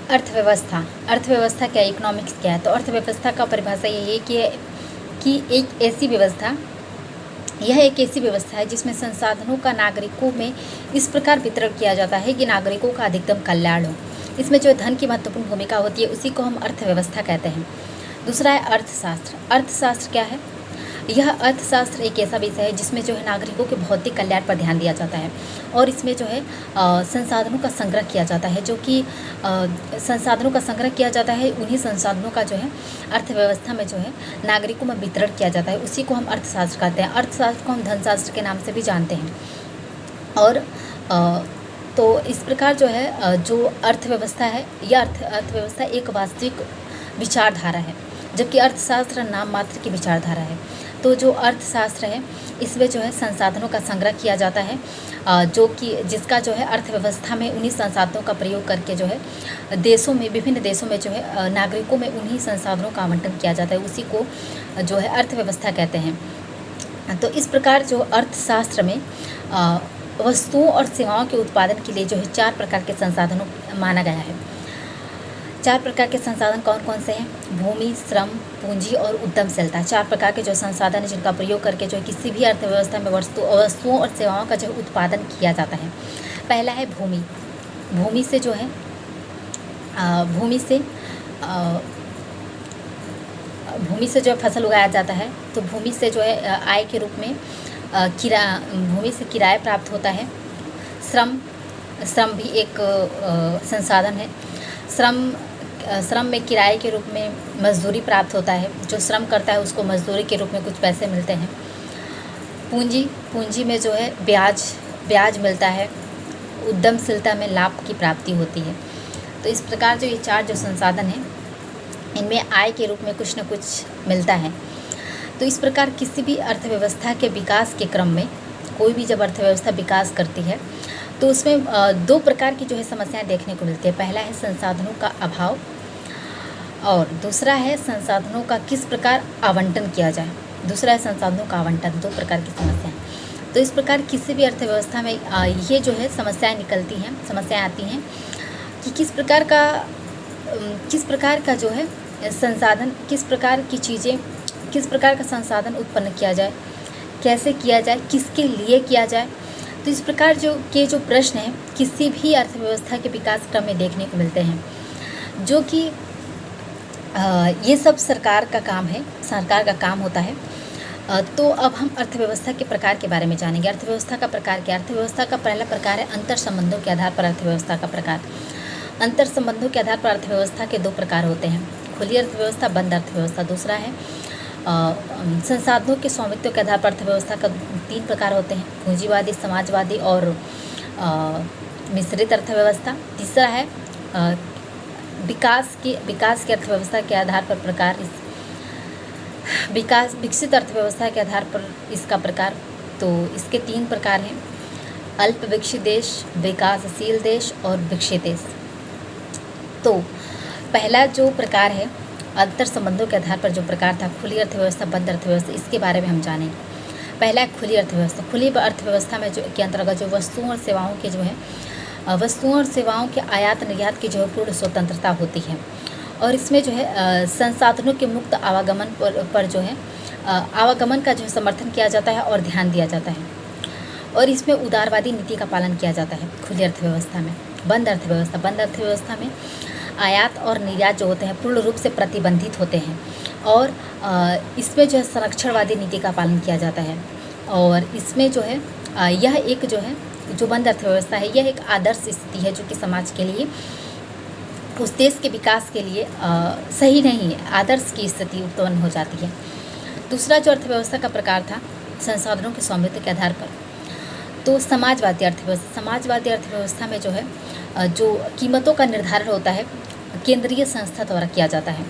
अर्थव्यवस्था। अर्थव्यवस्था क्या है, इकोनॉमिक्स क्या है? तो अर्थव्यवस्था का परिभाषा यही है कि एक ऐसी व्यवस्था, यह एक ऐसी व्यवस्था है जिसमें संसाधनों का नागरिकों में इस प्रकार वितरण किया जाता है कि नागरिकों का अधिकतम कल्याण हो। इसमें जो धन की महत्वपूर्ण भूमिका होती है उसी को हम अर्थव्यवस्था कहते हैं। दूसरा है अर्थशास्त्र। अर्थशास्त्र क्या है? यह अर्थशास्त्र एक ऐसा विषय है जिसमें जो है नागरिकों के भौतिक कल्याण पर ध्यान दिया जाता है और इसमें जो है संसाधनों का संग्रह किया जाता है, जो कि संसाधनों का संग्रह किया जाता है। उन्हीं संसाधनों का जो है अर्थव्यवस्था में जो है नागरिकों में वितरण किया जाता है, उसी को हम अर्थशास्त्र कहते हैं। अर्थशास्त्र को हम धनशास्त्र के नाम से भी जानते हैं। और तो इस प्रकार जो है जो अर्थव्यवस्था है, यह अर्थव्यवस्था एक वास्तविक विचारधारा है, जबकि अर्थशास्त्र नाम मात्र की विचारधारा है। तो जो अर्थशास्त्र है इसमें जो है संसाधनों का संग्रह किया जाता है, जो कि जिसका जो है अर्थव्यवस्था में उन्हीं संसाधनों का प्रयोग करके जो है देशों में, विभिन्न देशों में जो है नागरिकों में उन्हीं संसाधनों का आवंटन किया जाता है, उसी को जो है अर्थव्यवस्था कहते हैं। तो इस प्रकार जो अर्थशास्त्र में वस्तुओं और सेवाओं के उत्पादन के लिए जो है 4 प्रकार के संसाधनों माना गया है। 4 प्रकार के संसाधन कौन कौन से हैं? भूमि, श्रम, पूंजी और उद्यमशीलता। 4 प्रकार के जो संसाधन हैं जिनका प्रयोग करके जो है किसी भी अर्थव्यवस्था में वस्तुओं और सेवाओं का जो है उत्पादन किया जाता है। पहला है भूमि। भूमि से जो है भूमि से जो है फसल उगाया जाता है, तो भूमि से जो है आय के रूप में भूमि से किराया प्राप्त होता है। श्रम भी एक संसाधन है। श्रम में किराए के रूप में मजदूरी प्राप्त होता है, जो श्रम करता है उसको मजदूरी के रूप में कुछ पैसे मिलते हैं। पूंजी में जो है ब्याज मिलता है। उद्यमशीलता में लाभ की प्राप्ति होती है। तो इस प्रकार जो ये 4 जो संसाधन हैं इनमें आय के रूप में कुछ न कुछ मिलता है। तो इस प्रकार किसी भी अर्थव्यवस्था के विकास के क्रम में, कोई भी जब अर्थव्यवस्था विकास करती है तो उसमें 2 प्रकार की जो है समस्याएं देखने को मिलती है। पहला है संसाधनों का अभाव और दूसरा है संसाधनों का किस प्रकार आवंटन किया जाए। दूसरा है संसाधनों का आवंटन। 2 प्रकार की समस्याएं। तो इस प्रकार किसी भी अर्थव्यवस्था में ये जो है समस्याएं आती हैं कि किस प्रकार का जो है संसाधन, किस प्रकार का संसाधन उत्पन्न किया जाए, कैसे किया जाए, किसके लिए किया जाए। तो इस प्रकार जो प्रश्न हैं किसी भी अर्थव्यवस्था के विकास क्रम में देखने को मिलते हैं, जो कि ये सब सरकार का काम होता है। तो अब हम अर्थव्यवस्था के प्रकार के बारे में जानेंगे। अर्थव्यवस्था का प्रकार क्या है? अर्थव्यवस्था का पहला प्रकार है अंतर संबंधों के आधार पर अर्थव्यवस्था का प्रकार। अंतर संबंधों के आधार पर अर्थव्यवस्था के 2 प्रकार होते हैं, खुली अर्थव्यवस्था, बंद अर्थव्यवस्था। दूसरा है संसाधनों के स्वामित्व के आधार पर अर्थव्यवस्था का 3 प्रकार होते हैं, पूंजीवादी, समाजवादी और मिश्रित अर्थव्यवस्था। तीसरा है विकास की अर्थव्यवस्था के आधार पर प्रकार, विकसित अर्थव्यवस्था के आधार पर इसका प्रकार। तो इसके 3 प्रकार हैं, अल्प विकसित देश, विकासशील देश और विकसित देश। तो पहला जो प्रकार है अंतर संबंधों के आधार पर जो प्रकार था, खुली अर्थव्यवस्था, बंद अर्थव्यवस्था, इसके बारे में हम जानेंगे। पहला है खुली अर्थव्यवस्था। खुली अर्थव्यवस्था में जो के अंतर्गत जो वस्तुओं और सेवाओं के आयात निर्यात की जो है पूर्ण स्वतंत्रता होती है और इसमें जो है संसाधनों के मुक्त आवागमन पर जो है आवागमन का जो है समर्थन किया जाता है और ध्यान दिया जाता है और इसमें उदारवादी नीति का पालन किया जाता है खुली अर्थव्यवस्था में। बंद अर्थव्यवस्था में आयात और निर्यात जो होते हैं पूर्ण रूप से प्रतिबंधित होते हैं और इसमें जो है संरक्षणवादी नीति का पालन किया जाता है और इसमें जो है यह एक जो बंद अर्थव्यवस्था है यह एक आदर्श स्थिति है जो कि समाज के लिए, उस देश के विकास के लिए सही नहीं है, आदर्श की स्थिति उत्पन्न हो जाती है। दूसरा जो अर्थव्यवस्था का प्रकार था संसाधनों के स्वामित्व के आधार पर, तो समाजवादी अर्थव्यवस्था में जो है जो कीमतों का निर्धारण होता है केंद्रीय संस्था द्वारा किया जाता है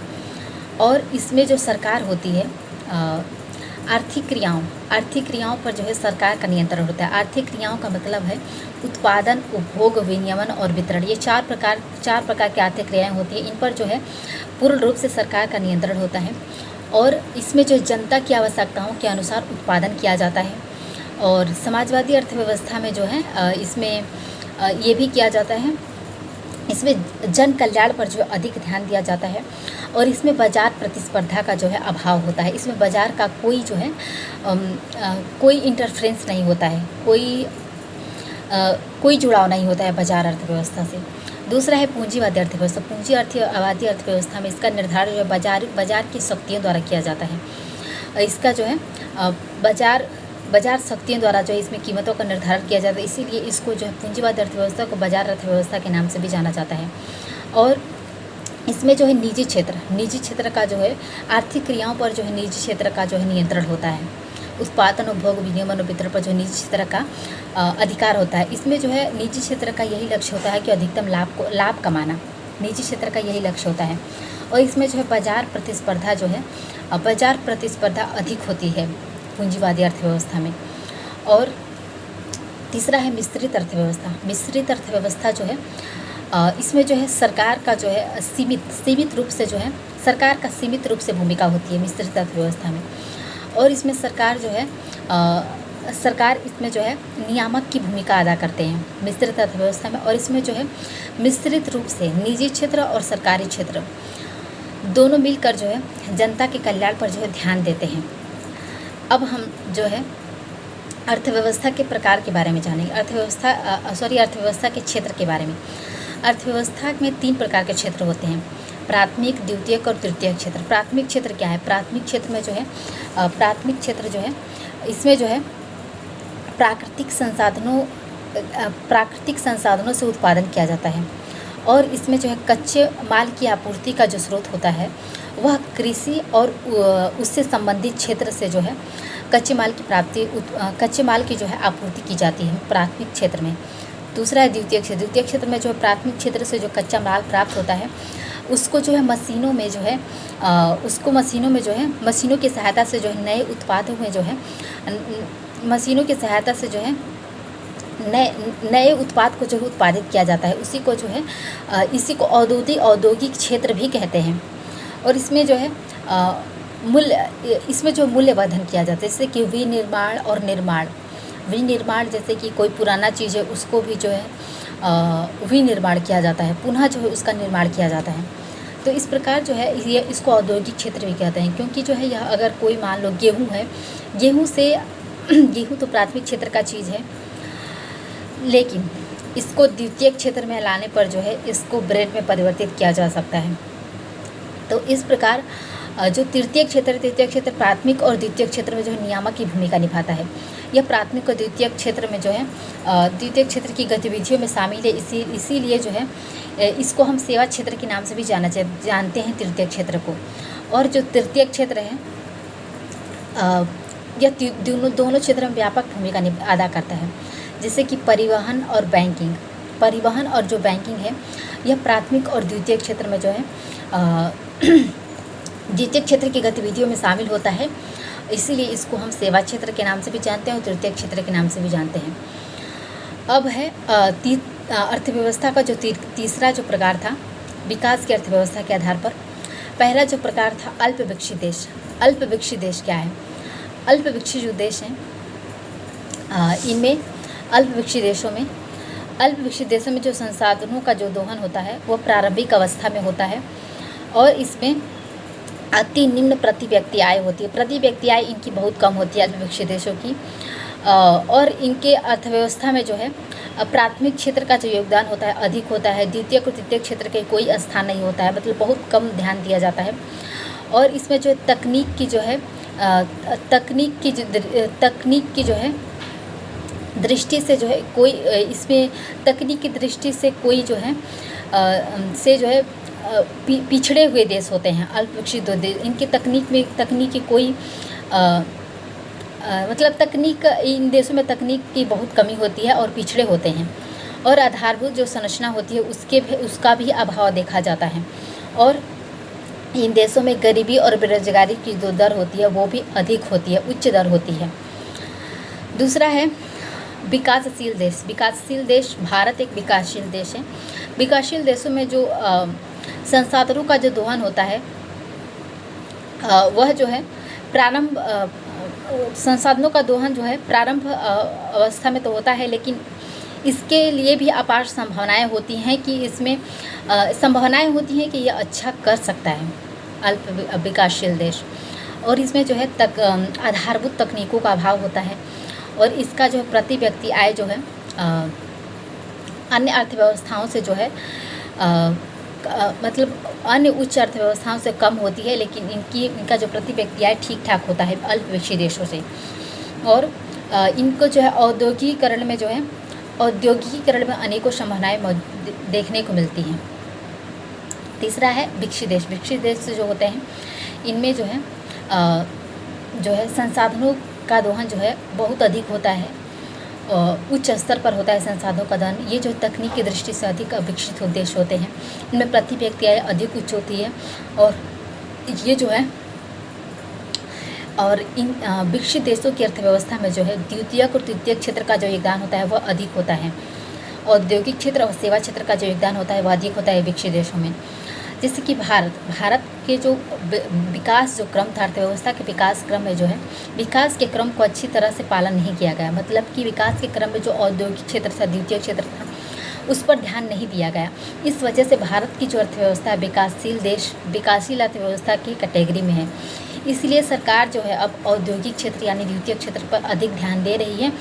और इसमें जो सरकार होती है आर्थिक क्रियाओं पर जो है सरकार का नियंत्रण होता है। आर्थिक क्रियाओं का मतलब है उत्पादन, उपभोग, विनियमन और वितरण। ये चार प्रकार की आर्थिक क्रियाएं होती हैं। इन पर जो है पूर्ण रूप से सरकार का नियंत्रण होता है और इसमें जो जनता की आवश्यकताओं के अनुसार उत्पादन किया जाता है। और समाजवादी अर्थव्यवस्था में जो है इसमें ये भी किया जाता है इसमें जन कल्याण पर जो अधिक ध्यान दिया जाता है और इसमें बाजार प्रतिस्पर्धा का जो है अभाव होता है। इसमें बाजार का कोई जो है कोई इंटरफ्रेंस नहीं होता है, कोई जुड़ाव नहीं होता है बाजार अर्थव्यवस्था से। दूसरा है पूंजीवादी अर्थव्यवस्था। पूंजीवादी अर्थव्यवस्था में इसका निर्धारण जो है बाजार की शक्तियों द्वारा किया जाता है। इसका जो है बाजार शक्तियों द्वारा जो है इसमें कीमतों का निर्धारण किया जाता है, इसीलिए इसको जो है पूंजीवादी अर्थव्यवस्था को बाजार अर्थव्यवस्था के नाम से भी जाना जाता है। और इसमें जो है निजी क्षेत्र का जो है आर्थिक क्रियाओं पर जो है निजी क्षेत्र का जो है नियंत्रण होता है। उत्पादन, उपभोग, विनियमन और वितरण पर जो निजी क्षेत्र का अधिकार होता है। इसमें जो है निजी क्षेत्र का यही लक्ष्य होता है कि अधिकतम लाभ कमाना, निजी क्षेत्र का यही लक्ष्य होता है। और इसमें जो है बाजार प्रतिस्पर्धा अधिक होती है पूंजीवादी अर्थव्यवस्था में। और तीसरा है मिश्रित अर्थव्यवस्था। मिश्रित अर्थव्यवस्था जो है इसमें जो है सरकार का जो है सीमित रूप से जो है सरकार का सीमित रूप से भूमिका होती है मिश्रित अर्थव्यवस्था में। और इसमें सरकार इसमें जो है नियामक की भूमिका अदा करते हैं मिश्रित अर्थव्यवस्था में। और इसमें जो है मिश्रित रूप से निजी क्षेत्र और सरकारी क्षेत्र दोनों मिलकर जो है जनता के कल्याण पर जो है ध्यान देते हैं। अब हम जो है अर्थव्यवस्था के प्रकार के बारे में जानेंगे। अर्थव्यवस्था के क्षेत्र के बारे में। अर्थव्यवस्था में 3 प्रकार के क्षेत्र होते हैं, प्राथमिक, द्वितीयक और तृतीयक क्षेत्र। प्राथमिक क्षेत्र क्या है? प्राथमिक क्षेत्र में जो है प्राथमिक क्षेत्र जो है इसमें जो है प्राकृतिक संसाधनों से उत्पादन किया जाता है। और इसमें जो है कच्चे माल की आपूर्ति का जो स्रोत होता है वह कृषि और उससे संबंधित क्षेत्र से जो है कच्चे माल की जो है आपूर्ति की जाती है प्राथमिक क्षेत्र में। दूसरा है द्वितीयक क्षेत्र। द्वितीयक क्षेत्र में जो है प्राथमिक क्षेत्र से जो कच्चा माल प्राप्त होता है उसको जो है मशीनों में जो है मशीनों की सहायता से जो है नए उत्पादों में जो है मशीनों की सहायता से जो है नए उत्पाद को जो है उत्पादित किया जाता है। इसी को औद्योगिक क्षेत्र भी कहते हैं। और इसमें जो है मूल्यवर्धन किया जाता है, जैसे कि विनिर्माण और निर्माण। विनिर्माण जैसे कि कोई पुराना चीज़ है उसको भी जो है विनिर्माण किया जाता है, पुनः जो है उसका निर्माण किया जाता है। तो इस प्रकार जो है ये इसको औद्योगिक क्षेत्र भी कहते हैं, क्योंकि जो है यह अगर कोई मान लो गेहूँ है, गेहूँ तो प्राथमिक क्षेत्र का चीज़ है, लेकिन इसको द्वितीयक क्षेत्र में लाने पर जो है इसको ब्रेड में परिवर्तित किया जा सकता है। तो इस प्रकार जो तृतीयक क्षेत्र प्राथमिक और द्वितीयक क्षेत्र में जो है नियामक की भूमिका निभाता है। यह प्राथमिक और द्वितीयक क्षेत्र में जो है द्वितीयक क्षेत्र की गतिविधियों में शामिल है, इसीलिए जो है इसको हम सेवा क्षेत्र के नाम से भी जानते हैं तृतीयक क्षेत्र को। और जो तृतीयक क्षेत्र है यह दोनों क्षेत्र में व्यापक भूमिका अदा करता है, जैसे कि परिवहन और बैंकिंग। परिवहन और जो बैंकिंग है यह प्राथमिक और द्वितीयक क्षेत्र में जो है द्वितीयक क्षेत्र की गतिविधियों में शामिल होता है, इसीलिए इसको हम सेवा क्षेत्र के नाम से भी जानते हैं और तृतीयक क्षेत्र के नाम से भी जानते हैं। अब है अर्थव्यवस्था का जो तीसरा जो प्रकार था विकास की अर्थव्यवस्था के आधार पर। पहला जो प्रकार था अल्पविकसित देश। अल्पविकसित देश क्या है? अल्पविकसित जो देश हैं इनमें अल्पविकसित देशों में जो संसाधनों का जो दोहन होता है वो प्रारंभिक अवस्था में होता है और इसमें अति निम्न प्रति व्यक्ति आय होती है। प्रति व्यक्ति आय इनकी बहुत कम होती है अल्पविकसित देशों की। और इनके अर्थव्यवस्था में जो है प्राथमिक क्षेत्र का जो योगदान होता है अधिक होता है, द्वितीयक और तृतीयक क्षेत्र के कोई स्थान नहीं होता है, मतलब बहुत कम ध्यान दिया जाता है। और इसमें जो तकनीक की जो है दृष्टि से जो है कोई इसमें तकनीक की दृष्टि से कोई जो है पिछड़े हुए देश होते हैं अल्पविकसित देश। इनकी तकनीक की कोई मतलब तकनीक इन देशों में तकनीक की बहुत कमी होती है और पिछड़े होते हैं। और आधारभूत जो संरचना होती है उसका भी अभाव देखा जाता है। और इन देशों में गरीबी और बेरोजगारी की जो दर होती है वो भी अधिक होती है, उच्च दर होती है। दूसरा है विकासशील देश। विकासशील देश, भारत एक विकासशील देश है। विकासशील देशों में जो संसाधनों का जो दोहन होता है वह जो है संसाधनों का दोहन जो है प्रारंभ अवस्था में तो होता है, लेकिन इसके लिए भी अपार संभावनाएं होती हैं कि इसमें संभावनाएं होती हैं कि यह अच्छा कर सकता है अल्प विकासशील देश। और इसमें जो है आधारभूत तकनीकों का अभाव होता है और इसका जो है प्रति व्यक्ति आय जो है अन्य अर्थव्यवस्थाओं से जो है मतलब अन्य उच्च अर्थव्यवस्थाओं से कम होती है, लेकिन इनका जो प्रति व्यक्ति आय ठीक ठाक होता है अल्प विकसित देशों से। और इनको जो है औद्योगिकीकरण में अनेकों संभावनाएं देखने को मिलती हैं। तीसरा है विकसित देश। विकसित देश जो होते हैं इनमें जो है संसाधनों का दोहन जो है बहुत अधिक होता है, उच्च स्तर पर होता है संसाधनों का दोहन। ये जो तकनीक की दृष्टि से अधिक विकसित देश होते हैं इनमें प्रति व्यक्ति आय अधिक उच्च होती है और ये जो है और इन विकसित देशों की अर्थव्यवस्था में जो है द्वितीयक और तृतीयक क्षेत्र का जो योगदान होता है वह अधिक होता है। औद्योगिक क्षेत्र और सेवा क्षेत्र का जो योगदान होता है वह अधिक होता है विकसित देशों में। जैसे कि भारत के जो विकास जो क्रम था, अर्थव्यवस्था के विकास क्रम में जो है विकास के क्रम को अच्छी तरह से पालन नहीं किया गया। मतलब कि विकास के क्रम में जो औद्योगिक क्षेत्र था, द्वितीय क्षेत्र था, उस पर ध्यान नहीं दिया गया। इस वजह से भारत की जो अर्थव्यवस्था है विकासशील अर्थव्यवस्था की कैटेगरी में है। इसलिए सरकार जो है अब औद्योगिक क्षेत्र यानी द्वितीय क्षेत्र पर अधिक ध्यान दे रही है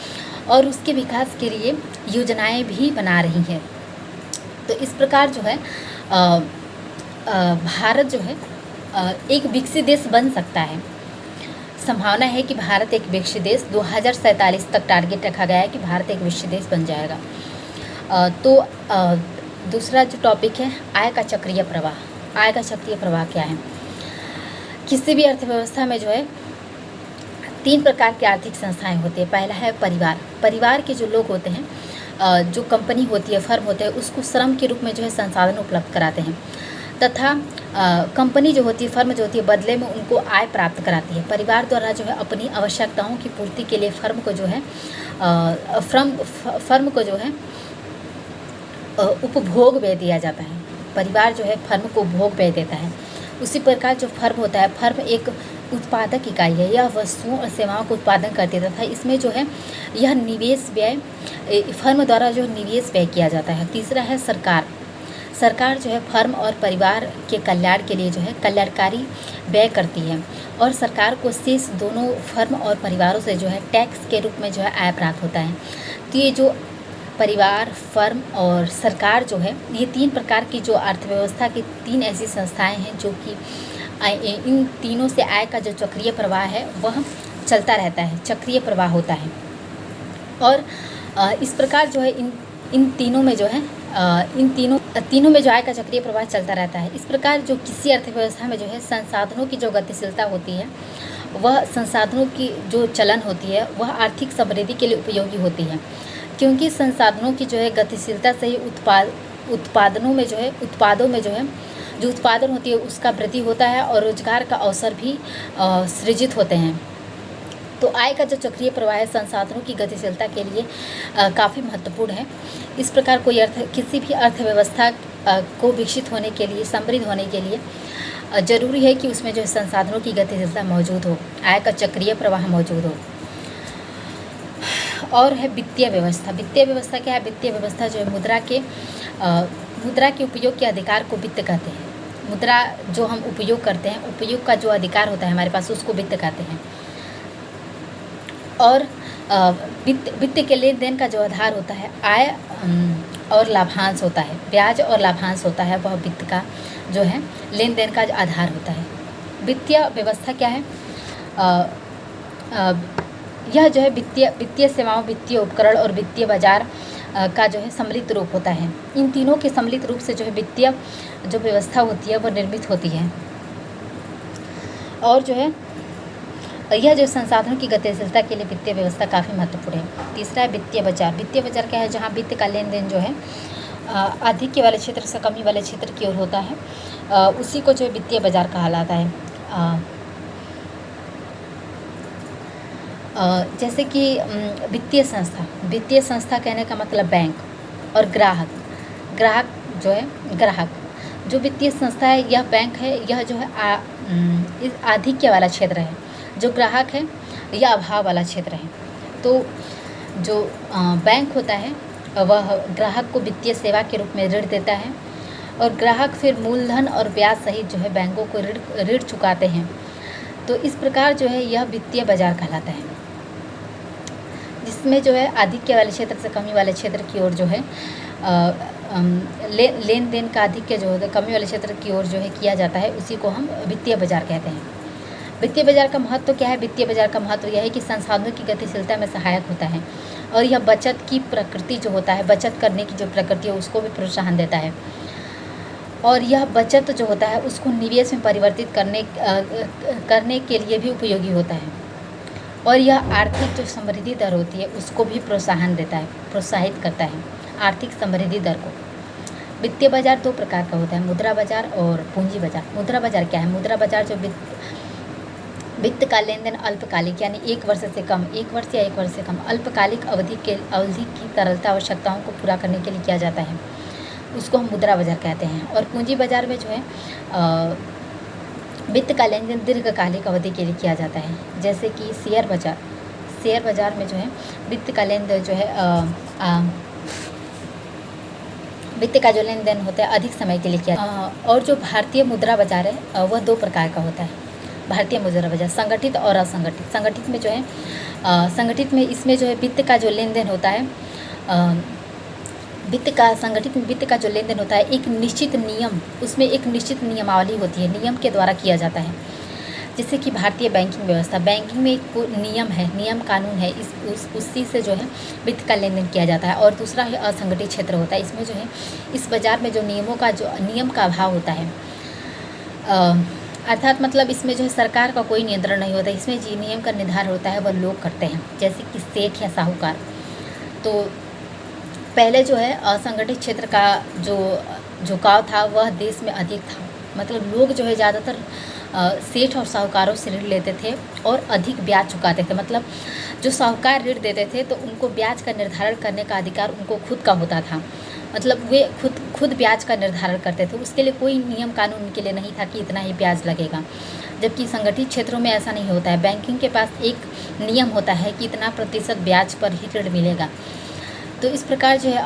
और उसके विकास के लिए योजनाएं भी बना रही है। तो इस प्रकार जो है भारत जो है एक विकसित देश बन सकता है। संभावना है कि भारत एक विकसित देश 2047 तक टारगेट रखा गया है कि भारत एक विकसित देश बन जाएगा। तो दूसरा जो टॉपिक है आय का चक्रीय प्रवाह। आय का चक्रीय प्रवाह क्या है? किसी भी अर्थव्यवस्था में जो है 3 प्रकार की आर्थिक संस्थाएं होती है। पहला है परिवार के जो लोग होते हैं, जो कंपनी होती है, फर्म होते हैं, उसको श्रम के रूप में जो है संसाधन उपलब्ध कराते हैं तथा कंपनी जो होती है, फर्म जो होती है, बदले में उनको आय प्राप्त कराती है। परिवार द्वारा जो है अपनी आवश्यकताओं की पूर्ति के लिए फर्म को जो है उपभोग व्यय दिया जाता है। परिवार जो है फर्म को उपभोग व्यय देता है। उसी प्रकार जो फर्म होता है, फर्म एक उत्पादक इकाई है, यह वस्तुओं और सेवाओं का उत्पादन करती है तथा इसमें जो है यह निवेश व्यय फर्म द्वारा जो निवेश व्यय किया जाता है। तीसरा है सरकार जो है फर्म और परिवार के कल्याण के लिए जो है कल्याणकारी व्यय करती है और सरकार को शेष दोनों फर्म और परिवारों से जो है टैक्स के रूप में जो है आय प्राप्त होता है। तो ये जो परिवार, फर्म और सरकार जो है, ये 3 प्रकार की जो अर्थव्यवस्था की 3 ऐसी संस्थाएं हैं जो कि इन तीनों से आय का जो चक्रीय प्रवाह है वह चलता रहता है, चक्रीय प्रवाह होता है। और इस प्रकार जो है इन तीनों में जो है तीनों में जो आय का चक्रीय प्रवाह चलता रहता है। इस प्रकार जो किसी अर्थव्यवस्था में जो है संसाधनों की जो गतिशीलता होती है, वह संसाधनों की जो चलन होती है वह आर्थिक समृद्धि के लिए उपयोगी होती है, क्योंकि संसाधनों की जो है गतिशीलता से ही उत्पादों में जो है जो उत्पादन होती है उसका वृद्धि होता है और रोजगार का अवसर भी सृजित होते हैं। तो आय का जो चक्रीय प्रवाह है संसाधनों की गतिशीलता के लिए काफ़ी महत्वपूर्ण है। इस प्रकार किसी भी अर्थव्यवस्था को विकसित होने के लिए, समृद्ध होने के लिए ज़रूरी है कि उसमें जो संसाधनों की गतिशीलता मौजूद हो, आय का चक्रीय प्रवाह मौजूद हो। और है वित्तीय व्यवस्था। वित्तीय व्यवस्था क्या है? वित्तीय व्यवस्था जो है मुद्रा के उपयोग के अधिकार को वित्त कहते हैं। मुद्रा जो हम उपयोग करते हैं, उपयोग का जो अधिकार होता है हमारे पास, उसको वित्त कहते हैं। और वित्त के लेन देन का जो आधार होता है आय और लाभांश होता है, ब्याज और लाभांश होता है, वह वित्त का जो है लेन देन का आधार होता है। वित्तीय व्यवस्था क्या है? यह जो है वित्तीय सेवाओं, वित्तीय उपकरण और वित्तीय बाजार का जो है सम्मिलित रूप होता है। इन तीनों के सम्मिलित रूप से जो है वित्तीय जो व्यवस्था होती है वह निर्मित होती है। और जो है यह जो संसाधनों की गतिशीलता के लिए वित्तीय व्यवस्था काफ़ी महत्वपूर्ण है। तीसरा है वित्तीय बाजार। वित्तीय बाजार क्या है? जहाँ वित्त का लेन देन जो है अधिक वाले क्षेत्र से कमी वाले क्षेत्र की ओर होता है, उसी को जो है वित्तीय बाजार कहलाता है। जैसे कि वित्तीय संस्था कहने का मतलब बैंक और ग्राहक जो वित्तीय संस्था है, यह बैंक है, यह जो है इस आधिक्य वाला क्षेत्र है। जो ग्राहक है यह अभाव वाला क्षेत्र है। तो जो बैंक होता है वह ग्राहक को वित्तीय सेवा के रूप में ऋण देता है और ग्राहक फिर मूलधन और ब्याज सहित जो है बैंकों को ऋण चुकाते हैं। तो इस प्रकार जो है यह वित्तीय बाजार कहलाता है, जिसमें जो है आधिक्य वाले क्षेत्र से कमी वाले क्षेत्र की ओर जो है लेन देन का आधिक्य जो होता है कमी वाले क्षेत्र की ओर जो है किया जाता है, उसी को हम वित्तीय बाजार कहते हैं। वित्तीय बाजार का महत्व क्या है? वित्तीय बाजार का महत्व यह है कि संसाधनों की गतिशीलता में सहायक होता है और यह बचत की प्रकृति जो होता है, बचत करने की जो प्रकृति है उसको भी प्रोत्साहन देता है और यह बचत जो होता है उसको निवेश में परिवर्तित करने के लिए भी उपयोगी होता है और यह आर्थिक जो समृद्धि दर होती है उसको भी प्रोत्साहन देता है, प्रोत्साहित करता है आर्थिक समृद्धि दर को। वित्तीय बाजार दो प्रकार का होता है, मुद्रा बाजार और पूंजी बाजार। मुद्रा बाजार क्या है? मुद्रा बाजार जो वित्त का लेन देन अल्पकालिक यानी 1 वर्ष से कम, 1 वर्ष या 1 वर्ष से कम अल्पकालिक अवधि की तरलता आवश्यकताओं को पूरा करने के लिए किया जाता है, उसको हम मुद्रा बाजार कहते हैं। और पूंजी बाजार में जो है वित्त का लेन देन दीर्घकालिक अवधि के लिए किया जाता है, जैसे कि शेयर बाजार। शेयर बाजार में जो है वित्त का लेन देन जो है वित्त का जो लेन देन होता है अधिक समय के लिए किया और जो भारतीय मुद्रा बाजार है वह 2 प्रकार का होता है। भारतीय मुद्रा बाजार संगठित और असंगठित। संगठित में जो है संगठित में इसमें जो है वित्त का जो लेन देन होता है संगठित में वित्त का जो लेन देन होता है एक निश्चित नियम, उसमें एक निश्चित नियमावली होती है, नियम के द्वारा किया जाता है। जैसे कि भारतीय बैंकिंग व्यवस्था, बैंकिंग में एक नियम है, नियम कानून है, उसी से जो है वित्त का लेन देन किया जाता है। और दूसरा है असंगठित क्षेत्र होता है, इसमें जो है इस बाज़ार में जो नियम का अभाव होता है, अर्थात मतलब इसमें जो है सरकार का कोई नियंत्रण नहीं होता, इसमें जो नियम का निर्धारण होता है वह लोग करते हैं, जैसे कि सेठ या साहूकार। तो पहले जो है असंगठित क्षेत्र का जो झुकाव था वह देश में अधिक था, मतलब लोग जो है ज़्यादातर सेठ और साहूकारों से ऋण लेते थे और अधिक ब्याज चुकाते थे। मतलब जो साहूकार ऋण देते थे तो उनको ब्याज का निर्धारण करने का अधिकार उनको खुद का होता था, मतलब वे खुद ब्याज का निर्धारण करते थे, उसके लिए कोई नियम कानून उनके लिए नहीं था कि इतना ही ब्याज लगेगा। जबकि संगठित क्षेत्रों में ऐसा नहीं होता है, बैंकिंग के पास एक नियम होता है कि इतना प्रतिशत ब्याज पर ही ऋण मिलेगा। तो इस प्रकार जो है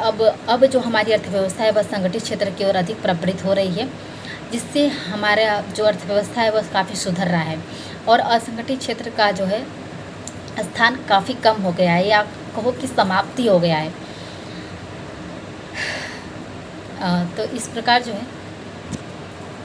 अब जो हमारी अर्थव्यवस्था है वह संगठित क्षेत्र की ओर अधिक प्रवृत्त हो रही है, जिससे हमारा जो अर्थव्यवस्था है वह काफ़ी सुधर रहा है और असंगठित क्षेत्र का जो है स्थान काफ़ी कम हो गया है, या कहो कि समाप्ति हो गया है। तो इस प्रकार जो है